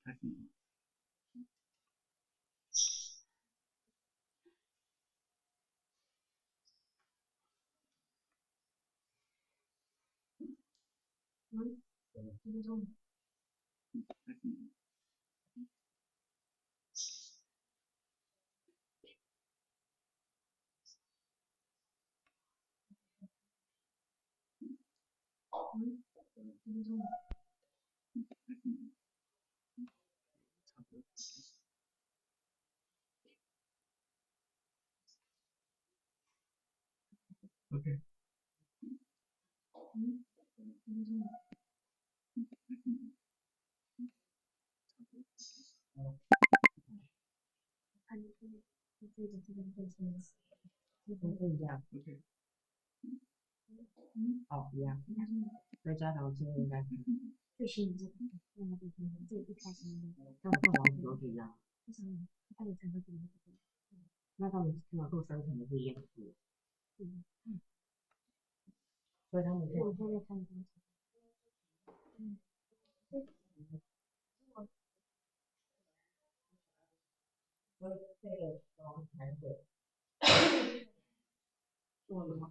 开始。OK。一样。OK。好，一样。再加条线应该是。就是你这个，那么这一开始他们看完都是一样。为什么？他也成个这个。那他们看完后生成的是一样的。所以他们可以。我现在看东西。所以这个才会。做了吗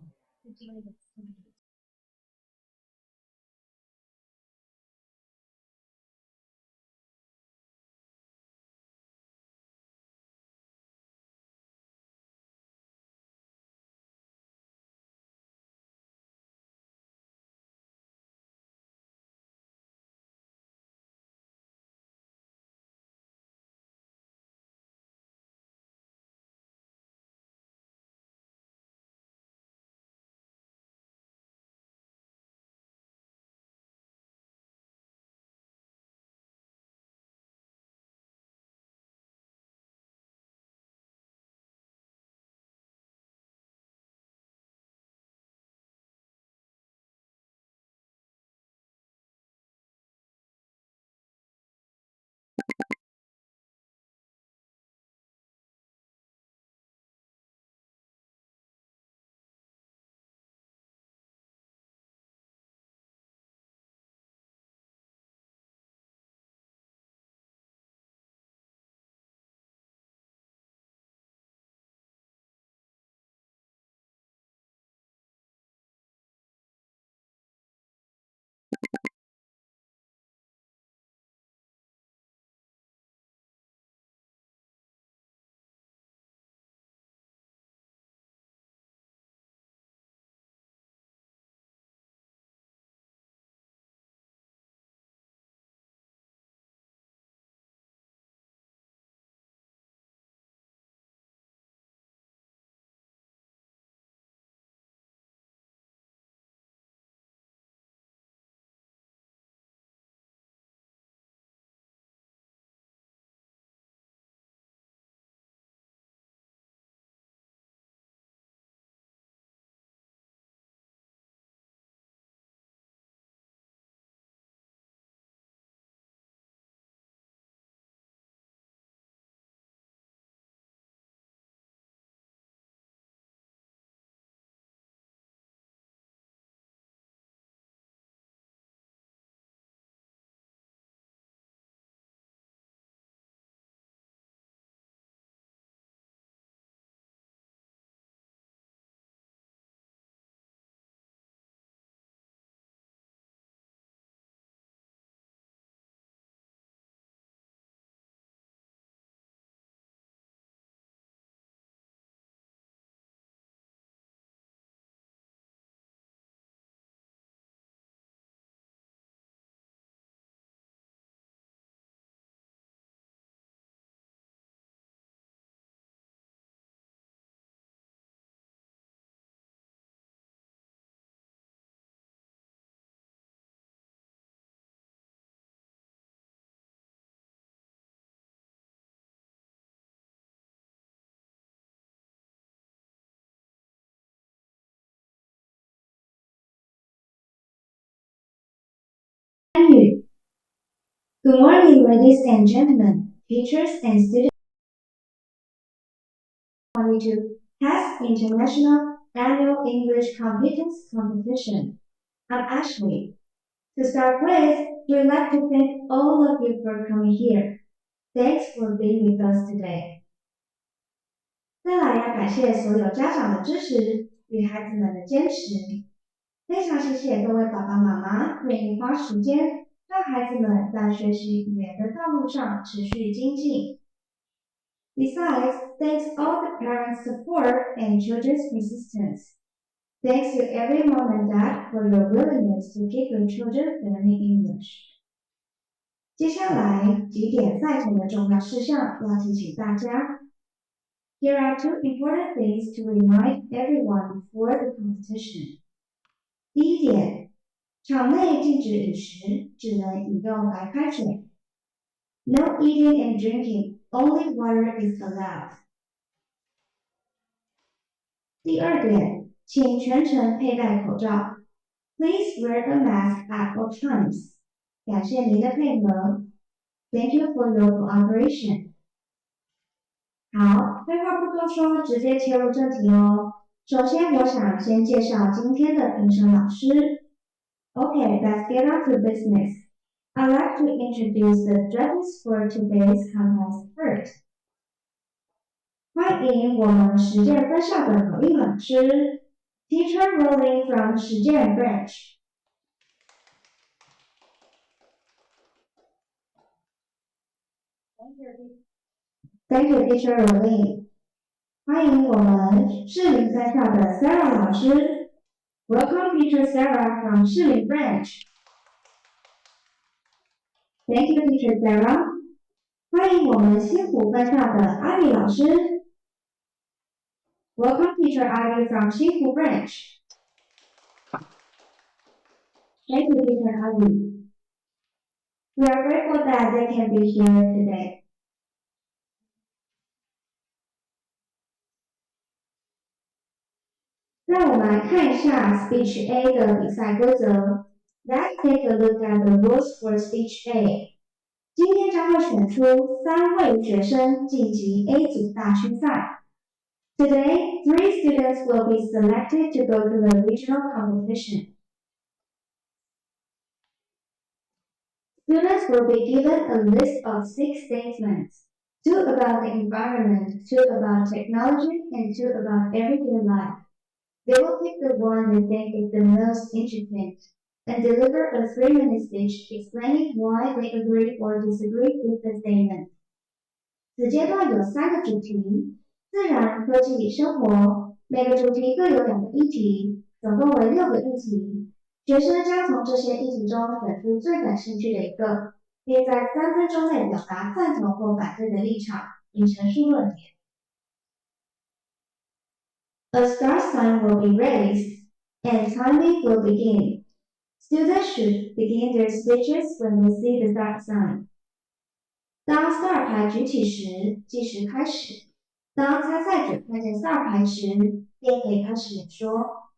？Good morning, ladies and gentlemen, teachers and students. 22 Test International Annual English Competence Competition. I'm Ashley. To start with, we'd like to thank all of you for coming here. Thanks for being with us today. 再来要感谢所有家长的支持与孩子们的坚持，非常谢谢各位爸爸妈妈愿意花时间让孩子们在学习语言的道路上持续精进。Besides, thanks all the parents' support and children's persistence. Thanks to every mom and dad for your willingness to keep your children learning English. 接下来几点赛前的重要事项要提醒大家。Here are two important things to remind everyone before the competition. 第一点，场内禁止饮食，只能饮用白开水。No eating and drinking, only water is allowed. 第二点，请全程佩戴口罩。Please wear a mask at all times. 感谢您的配合。Thank you for your cooperation. 好，废话不多说，直接切入正题哦。首先，我想先介绍今天的评审老师。Okay, let's get on to business. I'd like to introduce the judges for today's contest first. 欢迎我们实践分校的口令老师 ，Teacher Rolling from 实践 Branch。Thank you, Teacher Rolling. 欢迎我们士林分校的 Sarah 老师 ，Welcome, Teacher Sarah from 士林 Branch. Thank you, Teacher Sarah. 欢迎我们新湖分校的 Ivy 老师。Welcome, Teacher Ivy from 新湖 Branch. Thank you, Teacher Ivy. We are grateful that they can be here today. 让我们来看一下 Speech A 的比赛规则。Let's take a look at the rules for Speech A. 今天将会选出3位学生晋级 A 组大区赛。Today, 3 students will be selected to go to the regional competition. Students will be given a list of 6 statements, 2 about the environment, 2 about technology, and 2 about everyday life. They will pick the one they think is the most interesting and deliver a 3-minute speech explaining why they agree or disagree with the statement. 此阶段有3个主题，自然、科技、生活，每个主题各有2个议题，总共为6个议题。学生将从这些议题中选出最感兴趣的一个，并在3分钟内表达赞同或反对的立场，并陈述论点。A start sign will be raised, and timing will begin. Students should begin their speeches when they see the start sign. 当 start 牌举起时，计时开始。当参赛者看见 start 牌时，便可以开始演说。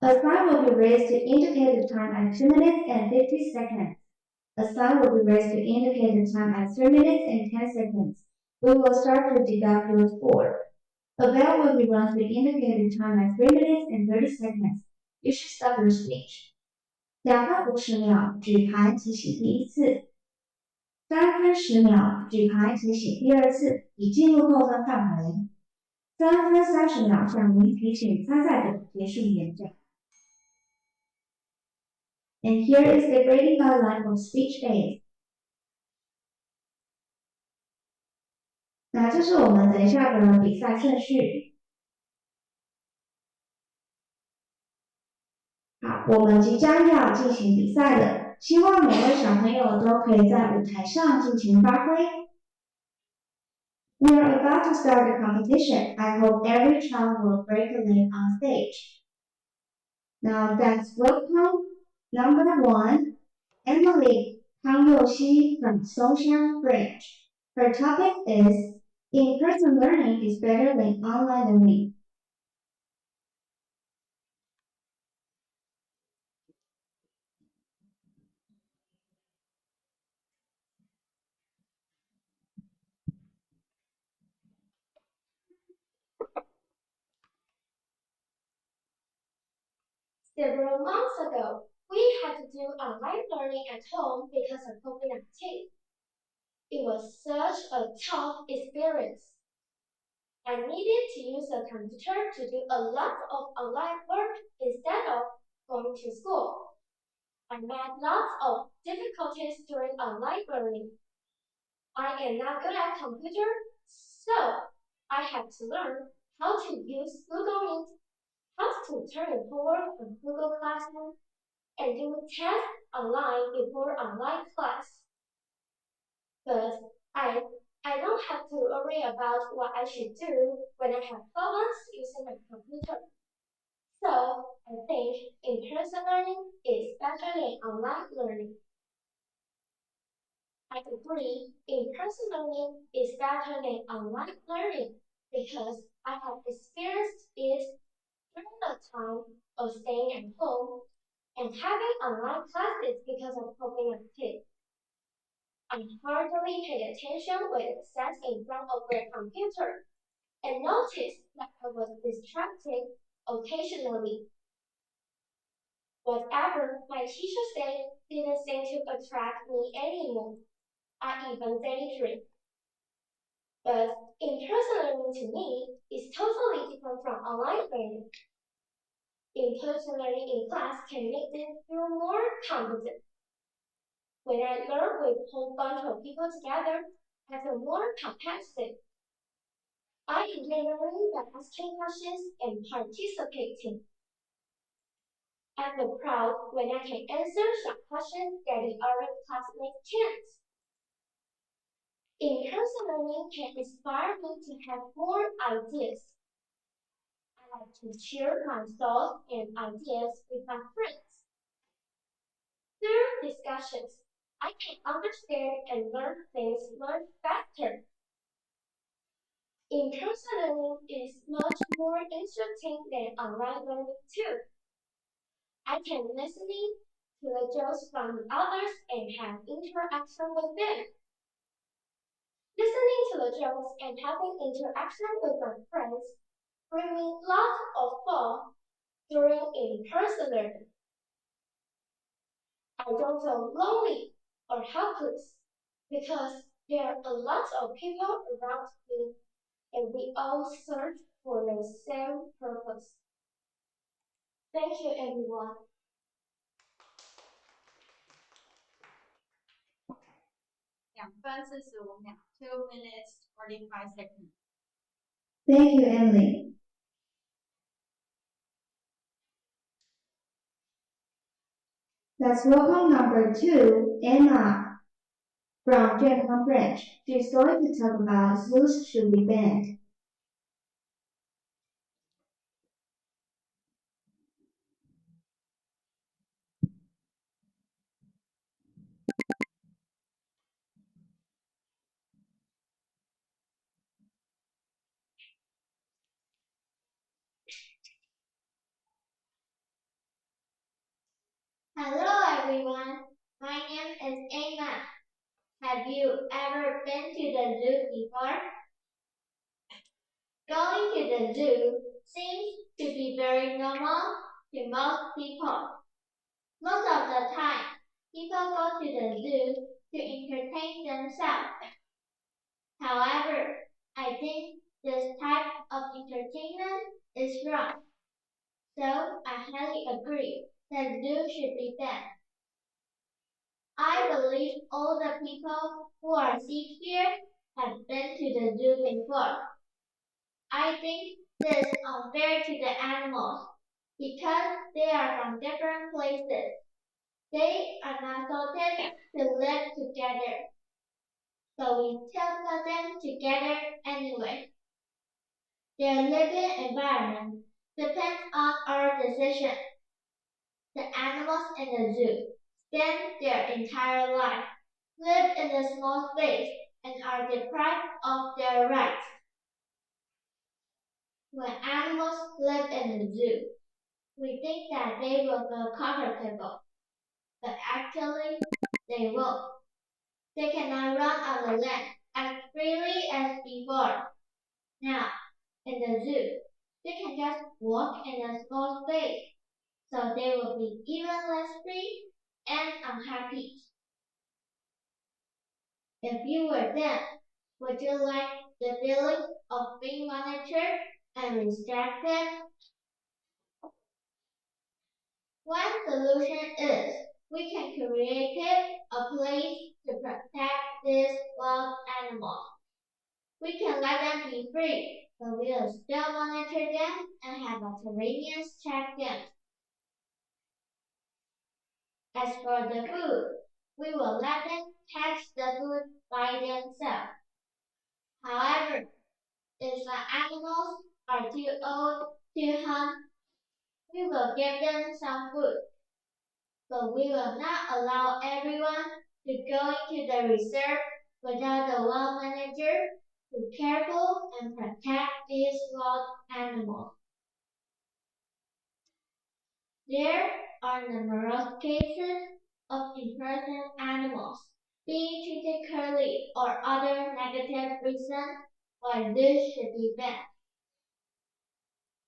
A sign will be raised to indicate the time at 2 minutes and 50 seconds. A sign will be raised to indicate the time at 3 minutes and 10 seconds. We will start to deduct your score. A bell will be rung to indicate the time at 3 minutes and 30 seconds. You should stop your speech. 2分50秒，举牌提醒第1次。3分10秒，举牌提醒第2次，已进入扣分范围。3分30秒，向您提醒参赛者结束演讲。And here is the grading guideline of Speech A. 那这是我们等一下的比赛顺序。好，我们即将要进行比赛了，希望每位小朋友都可以在舞台上尽情发挥。We are about to start the competition. I hope every child will break a leg on stage. Now let's welcome number 1, Emily Kang Yoshi from Songxiang Branch. Her topic is in-person learning is better than online learning. Several months ago, we had to do online learning at home because of COVID-19. It was such a tough experience. I needed to use a computer to do a lot of online work instead of going to school. I met lots of difficulties during online learning. I am not good at computer, so I had to learn how to use Google Meet, how to turn in homework on Google Classroom, and do tests online before online class. But I don't have to worry about what I should do when I have problems using my computer. So I think in-person learning is better than online learning. I agree, in-person learning is better than online learning because I have experienced it during the time of staying at home and having online classes because of COVID-19. I hardly paid attention when I sat in front of the computer and noticed that I was distracted occasionally. Whatever my teacher said didn't seem to attract me anymore. I even daydreamed. But in-person learning to me is totally different from online learning. In-person learning in class can make me feel more confident. When I learn with a whole bunch of people together, I feel more competitive. I enjoy learning by asking questions and participating. I feel proud when I can answer some questions that the other classmates can't. In-person learning can inspire me to have more ideas. I like to share my thoughts and ideas with my friends. Through discussions, I can understand and learn things much faster. In-person learning is much more interesting than online learning too. I can listen to the jokes from the others and have interaction with them. Listening to the jokes and having interaction with my friends bring me lots of fun during in-person learning. I don't feel lonely or helpless because there are a lot of people around me and we all search for the same purpose. Thank you, everyone. 2分45秒 2 minutes 45 seconds. Thank you, Emily. Let's welcome number 2, Emma, from Vietnam branch. She's going to talk about zoos should be banned. Hello, everyone. My name is Emma. Have you ever been to the zoo before? Going to the zoo seems to be very normal to most people. Most of the time, people go to the zoo to entertain themselves. However, I think this type of entertainment is wrong. So I highly agree that zoo should be banned. I believe all the people who are sick here have been to the zoo before. I think this is unfair to the animals because they are from different places. They are not sorted to live together. So we still put them together anyway. Their living environment depends on our decision. The animals in the zoo spend their entire life, live in a small space, and are deprived of their rights. When animals live in the zoo, we think that they will feel comfortable, but actually, they won't. They cannot run on the land as freely as before. Now, in the zoo, they can just walk in a small space. so they will be even less free and unhappy. If you were them, would you like the feeling of being monitored and restricted? One solution is we can create a place to protect these wild animals. We can let them be free, but we will still monitor them and have veterinarians check them. As for the food, we will let them catch the food by themselves. However, if the animals are too old to hunt, we will give them some food, but we will not allow everyone to go into the reserve without the wild manager to careful and protect these wild animals. There are numerous cases of imprisoned animals being treated cruelly or other negative reasons why zoos should be banned.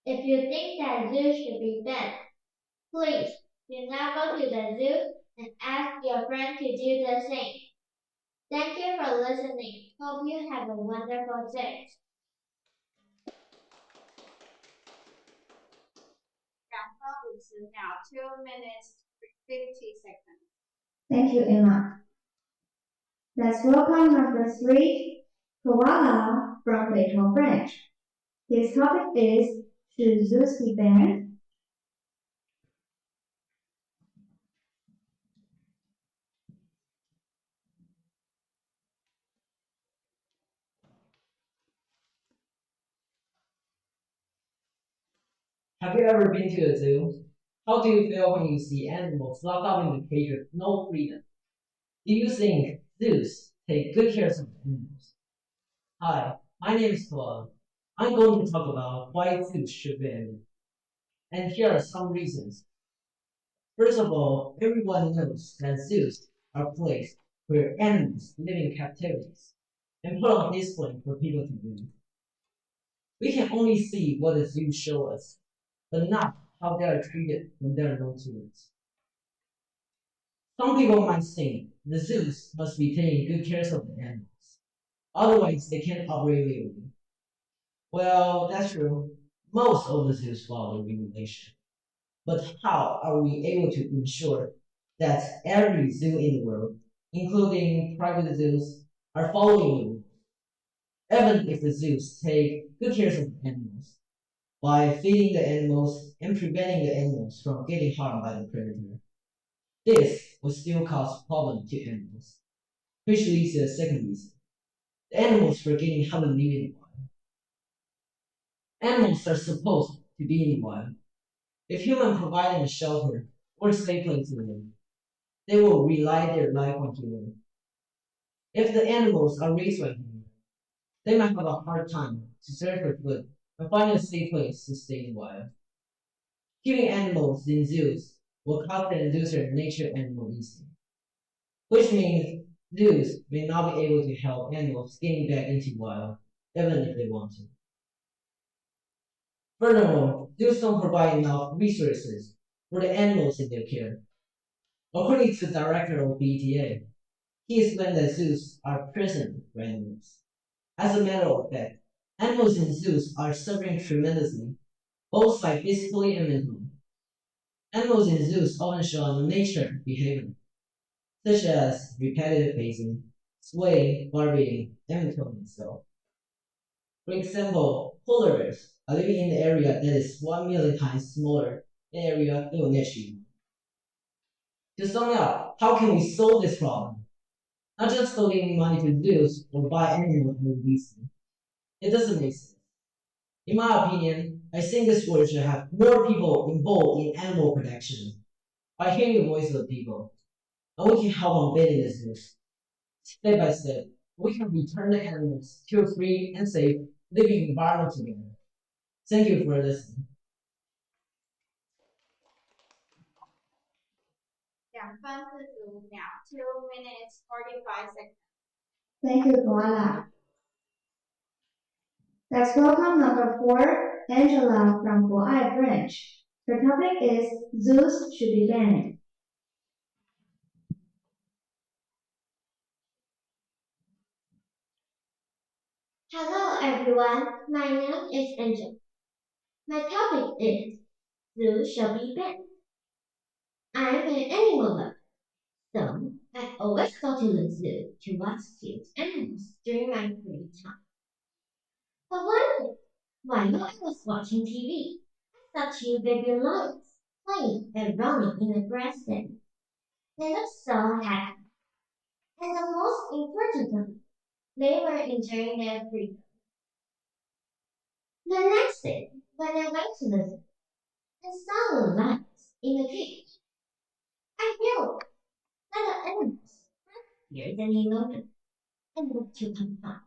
If you think that zoos should be banned, please do not go to the zoo and ask your friend to do the same. Thank you for listening. Hope you have a wonderful day. Now 2 minutes 50 seconds. Thank you, Emma. Let's welcome number 3, Koala from北投branch. His topic is, should zoos be banned? Have you ever been to a zoo? How do you feel when you see animals locked up in the cage with no freedom? Do you think zoos take good care of animals? Hi, my name is Koala. I'm going to talk about why zoos should be ended. And here are some reasons. First of all, everyone knows that zoos are places where animals live in captivities and put on display for people to view. We can only see what the zoos show us, but not how they are treated when there are no tourists. Some people might think the zoos must be taking good care of the animals, otherwise they can't operate legally. Well, that's true. Most of the zoos follow regulation. But how are we able to ensure that every zoo in the world, including private zoos, are following the rules, even if the zoos take good care of the animals, by feeding the animals and preventing the animals from getting harmed by the predator? This will still cause problems to animals, which leads to the second reason. The animals forgetting how to live in the wild. Animals are supposed to be in the wild. If humans provide them a shelter or a safe place to live, they will rely their life on humans. If the animals are raised by humans, they might have a hard time to search for food and find a safe place to stay in the wild. Keeping animals in zoos will cause them to lose their nature animal instinct, which means zoos may not be able to help animals getting back into the wild, even if they want to. Furthermore, zoos don't provide enough resources for the animals in their care. According to the director of BTA, he explained that zoos are prison for animals. As a matter of fact, animals in zoos are suffering tremendously, both physically and mentally. Animals in zoos often show unnatural behavior, such as repetitive pacing, swaying, vibrating, and killing itself. For example, polar bears are living in an area that is 1 million times smaller than the area they will naturally. To sum it up, how can we solve this problem? Not just donating money to zoos or buy animals and release them. It doesn't make sense. In my opinion, I think this world should have more people involved in animal protection. By hearing the voice of the people, and we can help on building the zoos. Step by step, we can return the animals to a free and safe living environment together. Thank you for listening. 2分45秒 2 minutes 45 seconds. Thank you, Koala. Let's welcome number 4, Angela from Boai branch. The topic is zoos should be banned. Hello everyone, my name is Angel. My topic is zoos shall be banned. I'm an animal lover, so I always go to the zoo to watch cute animals during my free time. But one day, while I was watching TV, I saw two baby lions playing and running in the grassland. They looked so happy. And the most important thing, they were enjoying their freedom. The next day, when I went to the zoo, I saw the lions in a cage. I realized that the animals weren't here any longer and looked too confined.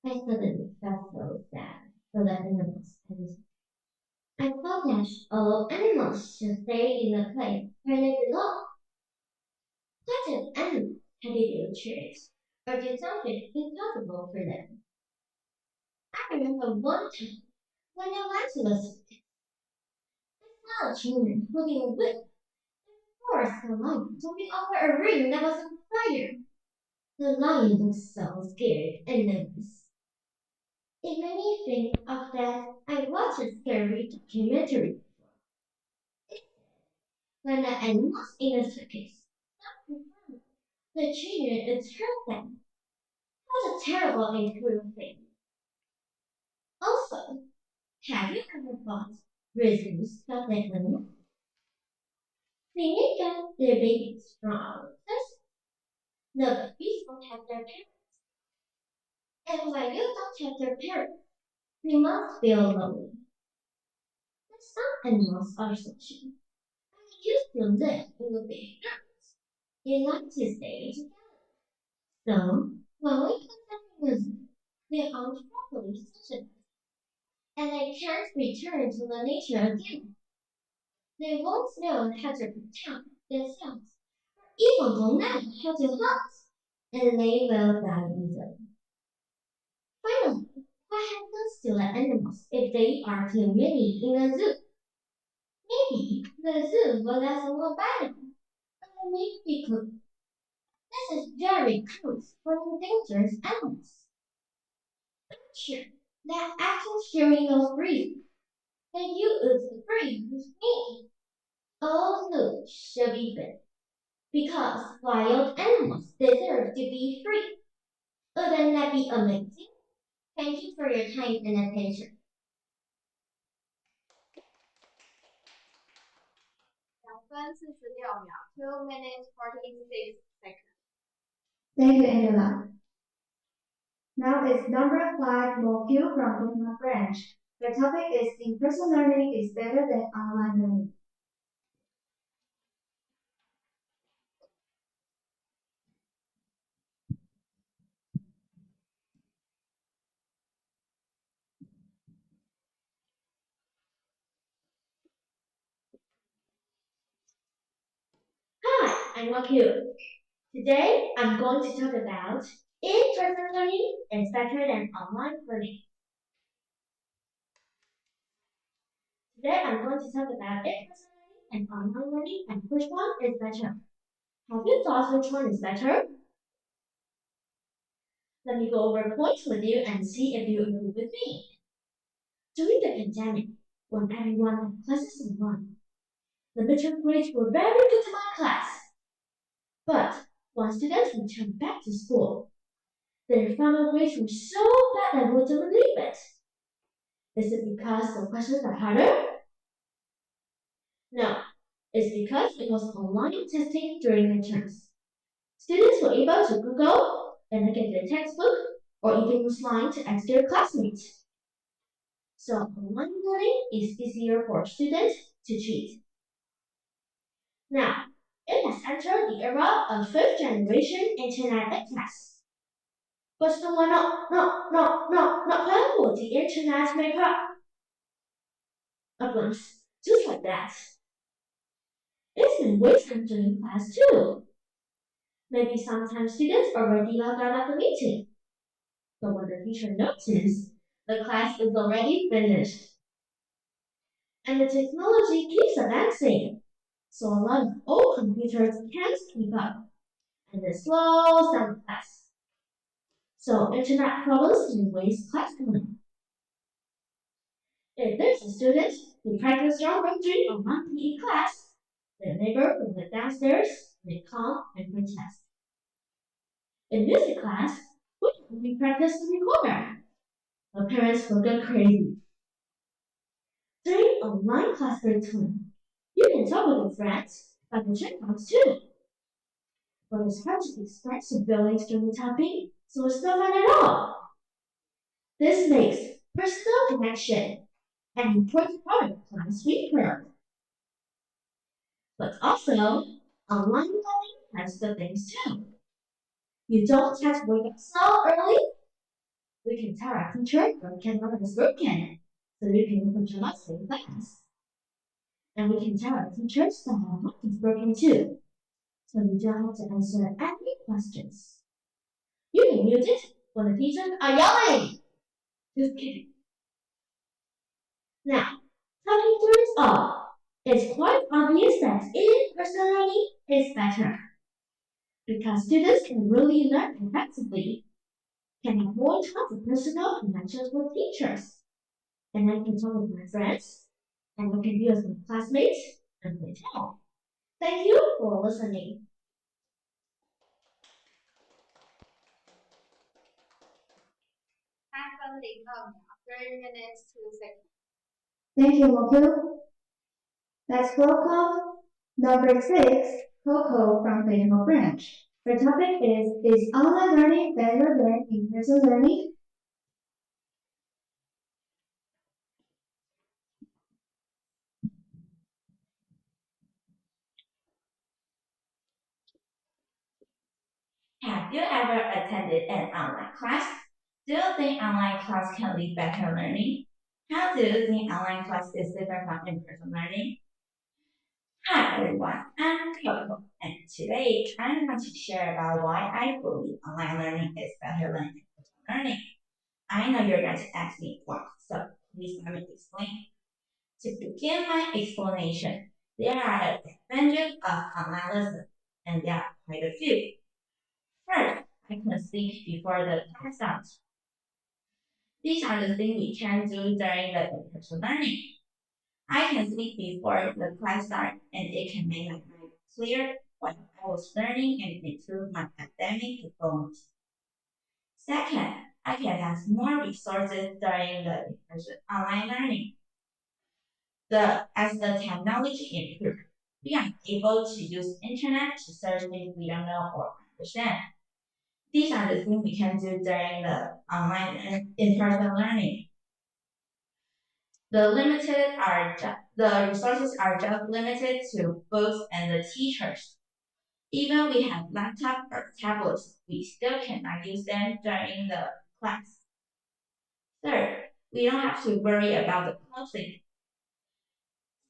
I suddenly felt so sad for the animals and I thought that all animals should stay in the place where they belong. What if animals had to do tricks or did something impossible for them? I remember one time when I went to the circus, I saw a children holding a whip and forced the lion jumping over a ring that was on fire. The lion looked so scared and nervous. It made me think of that I watched a scary documentary when the animals in the circus stopped in front. The children attacked them. What a terrible and cruel thing. Also, have you ever thought reasons felt like animals? They make up their babies from our first. The babies don't have their parents. And when you don't have their parents, you must feel lonely. But some animals are social. They used to live in the big herds. They like to stay together. So, when we put them in the zoo, they are properly socialized. And they can't return to the nature again. They won't know how to protect themselves, or even will know how to hunt, and they will die easily. Finally, what happens to the animals if they are too many in a zoo? Maybe the zoo will let someone buy them, or maybe we could. This is very cruel for endangered animals. I'm sure that after sharing those reasons, that you would agree with me. All zoos should be banned because wild animals deserve to be free. Wouldn't that be amazing? Thank you for your time and attention. 2分46秒 2 minutes 46 seconds. Thank you, Angela. Now it's number 5 module from Vietnam French. The topic is in-person learning is better than online learning. Hi, I'm Akil. Today I'm going to talk about in-person learning is better than online learning. Today I'm going to talk about in-person learning and online learning and which one is better. Have you thought which one is better? Let me go over points with you and see if you agree with me. During the pandemic, when everyone had classes online, the midterm grades were very good in my class. But when students returned back to school, their final grades were so bad I wouldn't believe it. Is it because the questions are harder? No, it's because it was online testing during midterms. Students were able to Google and look at their textbook or even use Line to ask their classmates. So online learning is easier for students to cheat. Now, it has entered the era of fifth generation internet access. But not how would the internet make up? A glimpse, just like that. It's been wasted during class too. Maybe sometimes students already logged out of the meeting. But when the teacher notices, the class is already finished. and the technology keeps advancing. So a lot of old computers can't keep up, and it slows down class. So internet problems can waste class time. If there's a student who practices geometry on one PE class, the neighbor will go downstairs and call and protest. In music class, we practice the recorder. The parents will go crazy. During online class break time, you can talk with your friends, but the checkbox too. But it's hard to express your feelings during typing, so it's not fun at all. This makes personal connection an important part of class work. But also, online learning has good things too. You don't have to wake up so early. We can tell our teacher when camera is broken, so you can open your mouth in class. And we can tell our teachers that our mic is broken too, so you don't have to answer any questions. You can mute it when the teachers are yelling. Just kidding. Now, talking through it all, it's quite obvious that in-person learning is better because students can really learn effectively, can have more time for personal connections with teachers, and I can talk with my friends, and I can be with my classmates and play tag. Thank you for listening. Hai phân định hợp 3 minutes 2 seconds. Thank you, Moku. That's roll call number 6, Coco from北投 branch. The topic is online learning better than in-person learning? Have you ever attended an online class? Do you think online class can lead better learning? How do you think online class is different from in-person learning? Hi everyone, I'm Coco, and today I'm going to share about why I believe online learning is better than in-person learning. I know you're going to ask me why, so please let me explain. To begin my explanation, there are advantages of online lessons, and there are quite a few. First, I can sleep before the class starts. These are the things we can do during the in-person learning. I can sleep before the class starts, and it can make my mind clear what I was learning and improve my academic performance. Second, I can have more resources during the in-person online learning. As the technology improves, we are able to use internet to search things we don't know or understand. These are the things we can do during the online and in-person learning. The resources are just limited to books and the teachers. Even we have laptops or tablets, we still cannot use them during the class. Third, we don't have to worry about the clothing.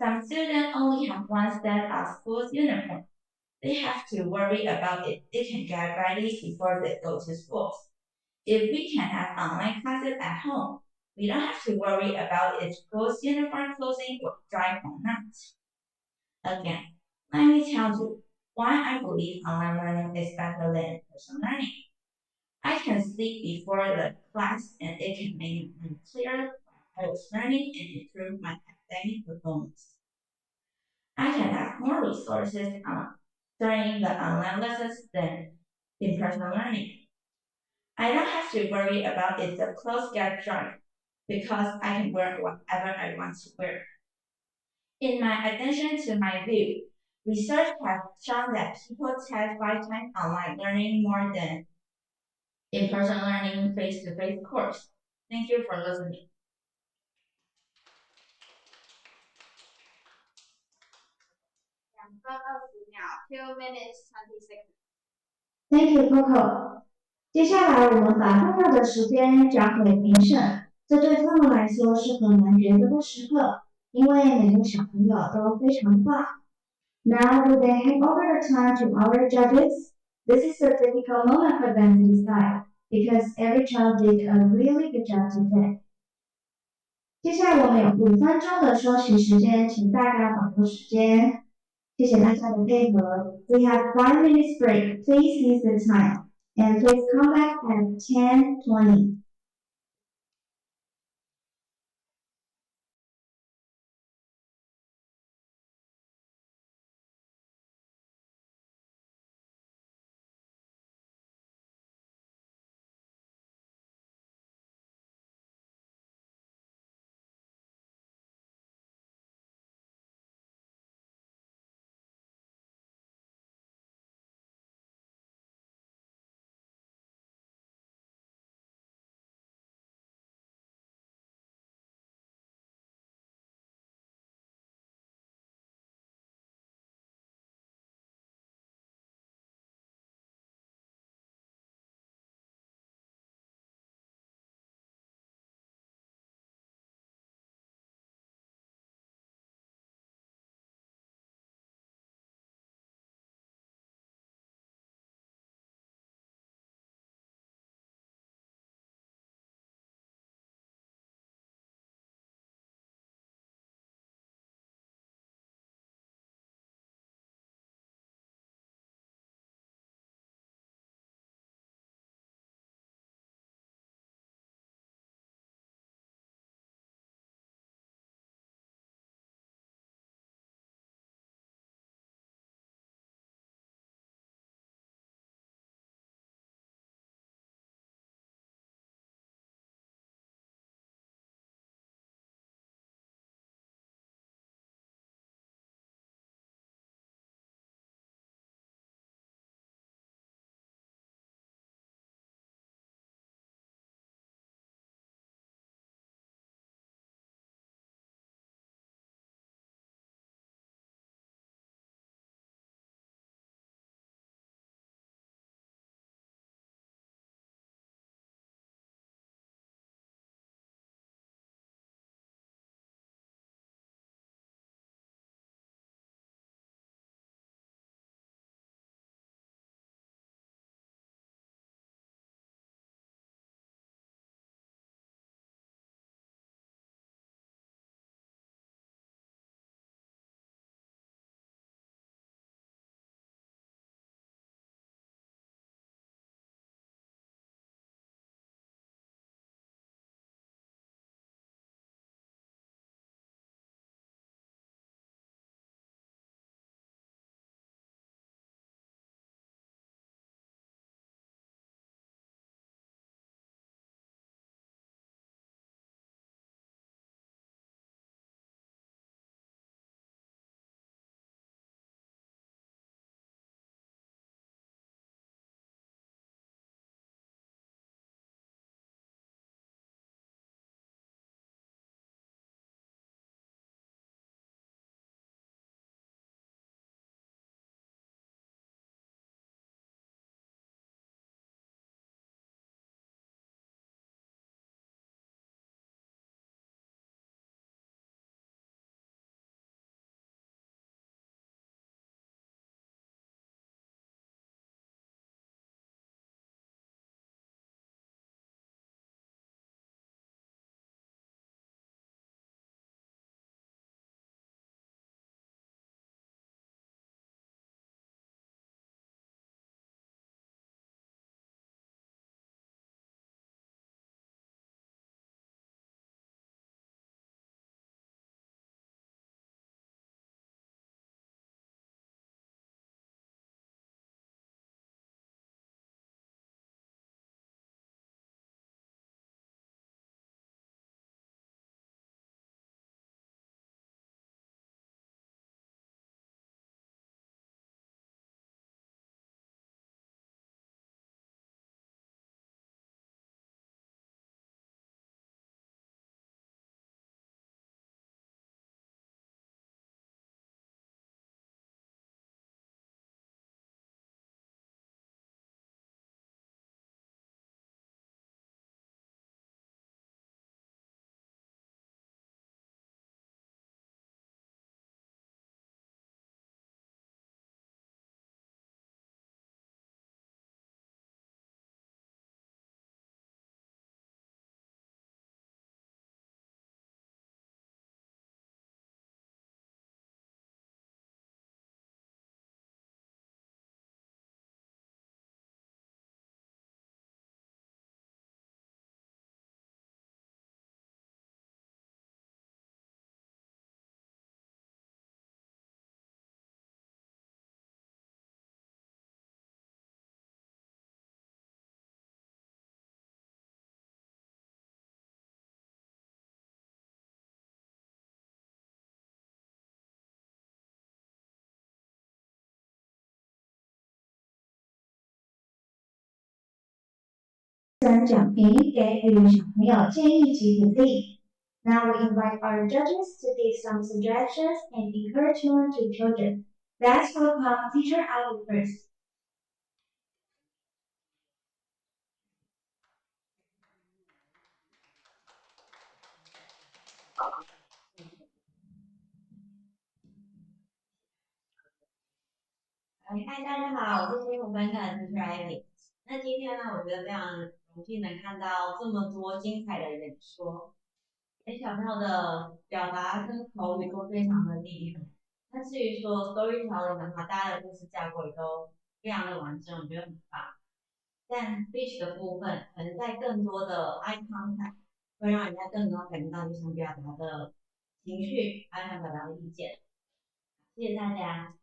Some students only have one set of school uniform. They have to worry about if they can get ready before they go to school. If we can have online classes at home, we don't have to worry about if school's uniform clothing will dry or not. Again, let me tell you why I believe online learning is better than in-person learning. I can sleep before the class and it can make me clear what I was learning and improve my academic performance. I can have more resources during the online lessons than in-person learning. I don't have to worry about if the clothes get dry because I can wear whatever I want to wear. In my addition to my view, research has shown that people take 5 times online learning more than in-person learning face-to-face course. Thank you for listening. 2分20秒 2 minutes 20 seconds. Thank you, Coco. 接下来我们把重要的时间交给评审，这对他们来说是很难抉择的时刻，因为每个小朋友都非常棒。Now we then hand over the time to our judges. This is a difficult moment for them to decide because every child did a really good job today. 接下来我们有5分钟的休息时间，请大家把握时间。谢谢大家的配合。We have 5 minutes break. Please use the time. And please come back at 10:20. 3奖评，给予小朋友建议及鼓励。Now we invite our judges to give some suggestions and encouragement to children. Let's welcome Teacher Ali first. Hi， 大家好，我是新湖分校的 Teacher Ivy。那今天呢，我觉得非常荣幸能看到这么多精彩的演说，小朋友的表达跟口语都非常的厉害。那至于说 storytelling 的话，大家的故事架构也都非常的完整，我觉得很棒。但 speech 的部分，可能在更多的 eye contact， 会让人家更能感觉到你想表达的情绪，还有想表达的意见。谢谢大家。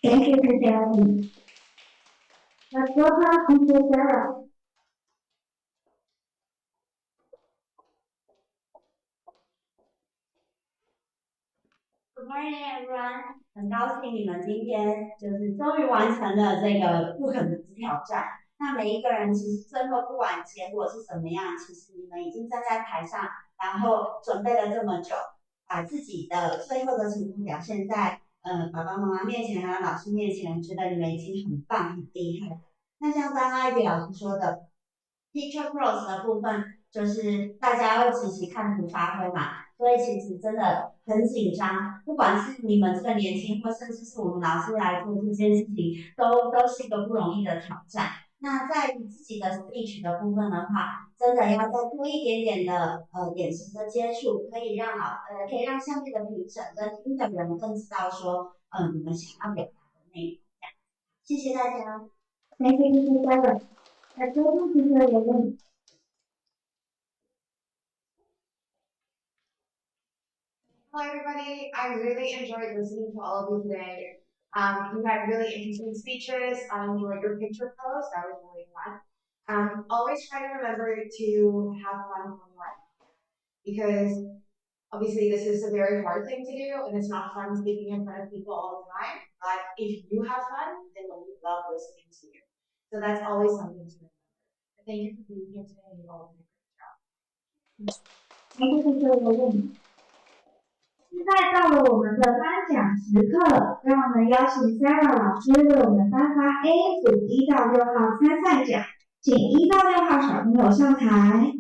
Thank you, Teacher Ali. Let's welcome Teacher Sarah. Good morning, everyone. 很高兴你们今天就是终于完成了这个不可能之挑战。那每一个人其实最后不管结果是怎么样，其实你们已经站在台上，然后准备了这么久，把自己的最后的成果表现在爸爸妈妈面前，还有老师面前，我觉得你们已经很棒很厉害。那像刚刚艾比老师说的 ，Teacher Pros 的部分就是大家会集体看图发挥嘛。所以其实真的很紧张，不管是你们这个年轻，或甚至是我们老师来做这件事情，都是一个不容易的挑战。那在于自己的 speech 的部分的话，真的要再多一点点的眼神的接触，可以让下面的评审跟听的人更知道说，你们想要表达的内容。谢谢大家。Thank you, Teacher Sarah. Let's welcome Teacher Yvonne. Hello, everybody. I really enjoyed listening to all of you today. You had really interesting speeches. I enjoyed your picture post. That was really fun. Always try to remember to have fun when you're at because obviously this is a very hard thing to do, and it's not fun speaking in front of people all the time. But if you have fun, then we love listening to you. So that's always something to remember. Thank you for being here today, and you all did a great job. Thank you, Teacher Yvonne. 现在到了我们的颁奖时刻，让我们邀请 Sarah 老师为我们颁发 A 组1到6号参赛奖，请1到6号小朋友上台。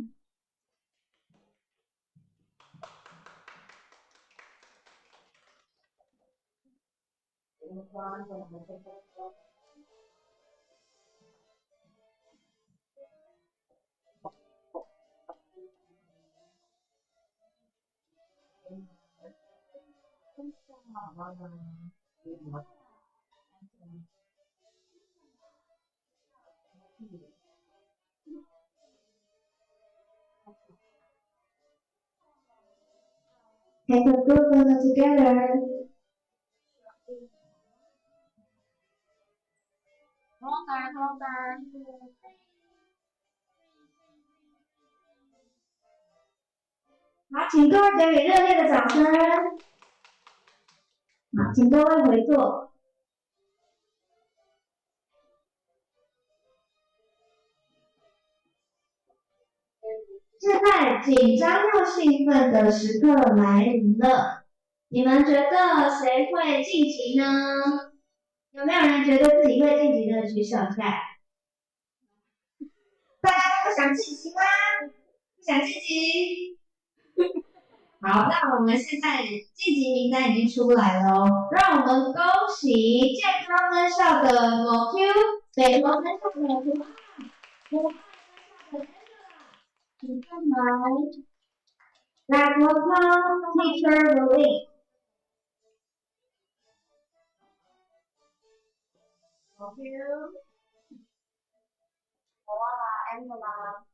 Take a group photo together. Hold on. 好，请各位给予热烈的掌声。好，请各位回座。现在紧张又兴奋的时刻来临了，你们觉得谁会晋级呢？有没有人觉得自己会晋级的举手一下？大家都不想晋级吗？不想晋级？好，那我们现在晋级名单已经出来了哦，让我们恭喜健康分校的某 Q、北投分校的图画、请上来。Let's welcome Teacher Louis. Thank you. Angela.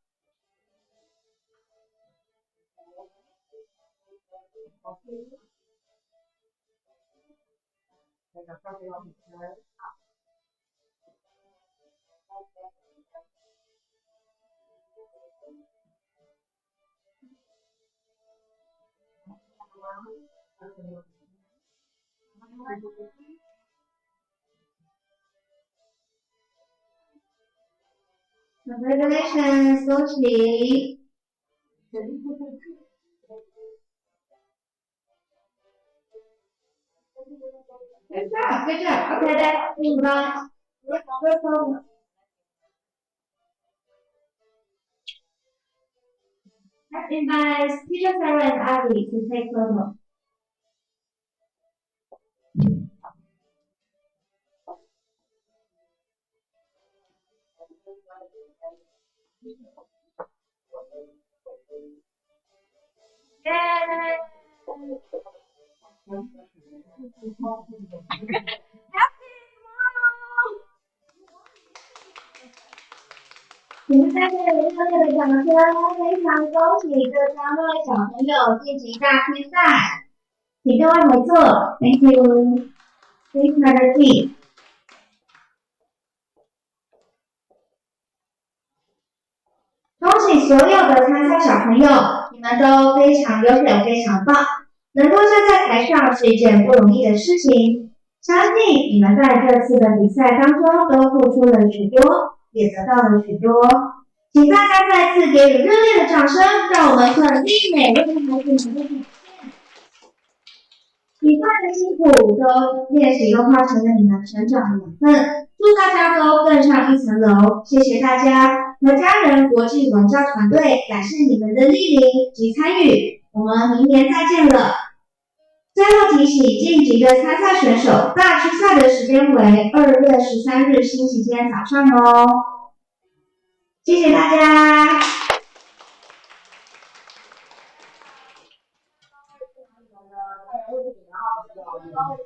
Thank you. Take a photo of her. Congratulations，恭喜！ Good job, good job. Okay, let's move on. Let's invite teacher Sarah and Abby to take photo. Yay! 请们在这里热烈的掌声，非常恭喜这3位小朋友晋级大区赛，请各位回座 ，Thank you. Please have a seat. 恭喜所有的参赛小朋友，你们都非常优秀，非常棒。能够站在台上是一件不容易的事情，相信你们在这次的比赛当中都付出了许多，也得到了许多。请大家再次给予热烈的掌声，让我们肯定每位孩子们的表现。比赛的辛苦都练习都化成了你们成长的养分，祝大家都更上一层楼！谢谢大家，何家人国际文教团队感谢你们的莅临及参与，我们明年再见了。最后提醒晋级的参赛选手，大区赛的时间为2月13日星期天早上哦。谢谢大家。然后